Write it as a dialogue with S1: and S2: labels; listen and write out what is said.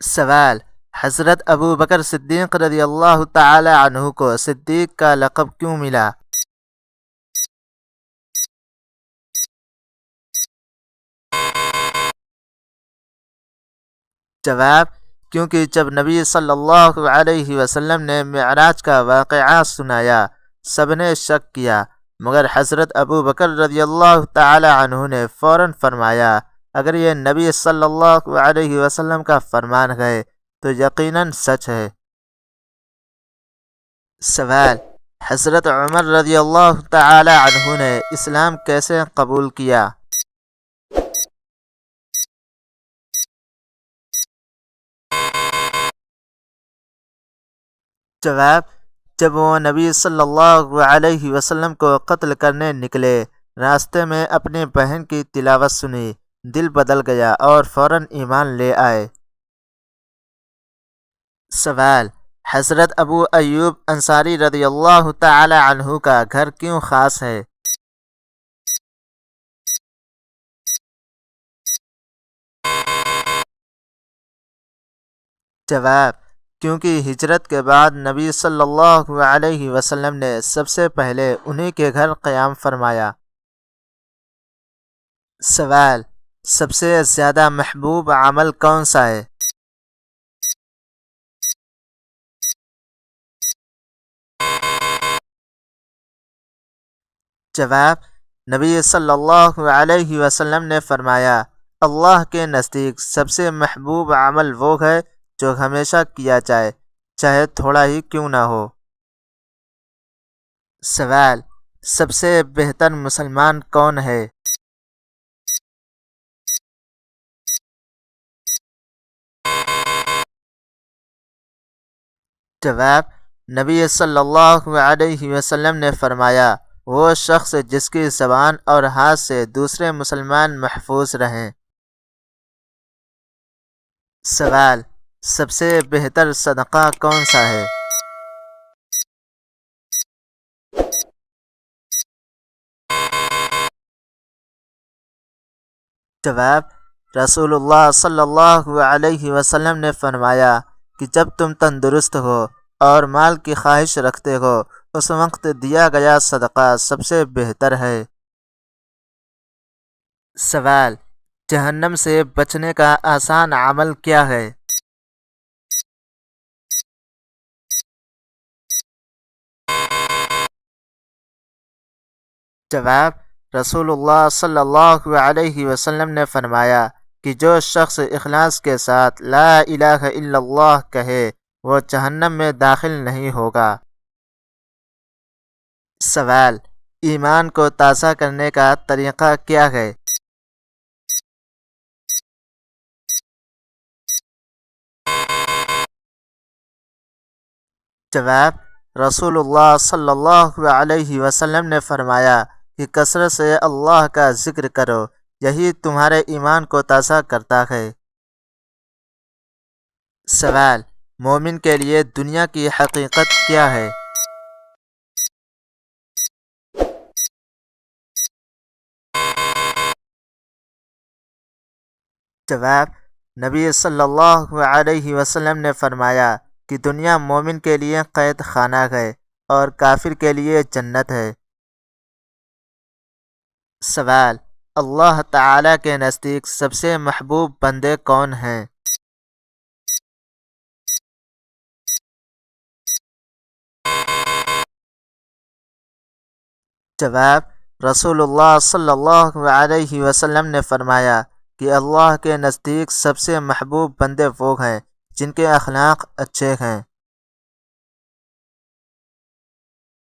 S1: سوال: حضرت ابو بکر صدیق رضی اللہ تعالی عنہ کو صدیق کا لقب کیوں ملا؟ جواب: کیونکہ جب نبی صلی اللہ علیہ وسلم نے معراج کا واقعہ سنایا، سب نے شک کیا، مگر حضرت ابو بکر رضی اللہ تعالی عنہ نے فوراً فرمایا، اگر یہ نبی صلی اللہ علیہ وسلم کا فرمان ہے تو یقیناً سچ ہے۔ سوال: حضرت عمر رضی اللہ تعالی عنہ نے اسلام کیسے قبول کیا؟ جواب: جب وہ نبی صلی اللہ علیہ وسلم کو قتل کرنے نکلے، راستے میں اپنی بہن کی تلاوت سنی، دل بدل گیا اور فوراً ایمان لے آئے۔ سوال: حضرت ابو ایوب انصاری رضی اللہ تعالی عنہ کا گھر کیوں خاص ہے؟ جواب: کیونکہ ہجرت کے بعد نبی صلی اللہ علیہ وسلم نے سب سے پہلے انہی کے گھر قیام فرمایا۔ سوال: سب سے زیادہ محبوب عمل کون سا ہے؟ جواب: نبی صلی اللہ علیہ وسلم نے فرمایا، اللہ کے نزدیک سب سے محبوب عمل وہ ہے جو ہمیشہ کیا جائے، چاہے تھوڑا ہی کیوں نہ ہو۔ سوال: سب سے بہتر مسلمان کون ہے؟ جواب: نبی صلی اللہ علیہ وسلم نے فرمایا، وہ شخص جس کی زبان اور ہاتھ سے دوسرے مسلمان محفوظ رہیں۔ سوال: سب سے بہتر صدقہ کون سا ہے؟ جواب: رسول اللہ صلی اللہ علیہ وسلم نے فرمایا کہ جب تم تندرست ہو اور مال کی خواہش رکھتے ہو، اس وقت دیا گیا صدقہ سب سے بہتر ہے۔ سوال: جہنم سے بچنے کا آسان عمل کیا ہے؟ جواب: رسول اللہ صلی اللہ علیہ وسلم نے فرمایا کہ جو شخص اخلاص کے ساتھ لا الہ الا اللہ کہے، وہ جہنم میں داخل نہیں ہوگا۔ سوال: ایمان کو تازہ کرنے کا طریقہ کیا ہے؟ جواب: رسول اللہ صلی اللہ علیہ وسلم نے فرمایا کہ کثرت سے اللہ کا ذکر کرو، یہی تمہارے ایمان کو تازہ کرتا ہے۔ سوال: مومن کے لیے دنیا کی حقیقت کیا ہے؟ جواب: نبی صلی اللہ علیہ وسلم نے فرمایا کہ دنیا مومن کے لیے قید خانہ ہے اور کافر کے لیے جنت ہے۔ سوال: اللہ تعالی کے نزدیک سب سے محبوب بندے کون ہیں؟ جواب: رسول اللہ صلی اللہ علیہ وسلم نے فرمایا کہ اللہ کے نزدیک سب سے محبوب بندے وہ ہیں جن کے اخلاق اچھے ہیں۔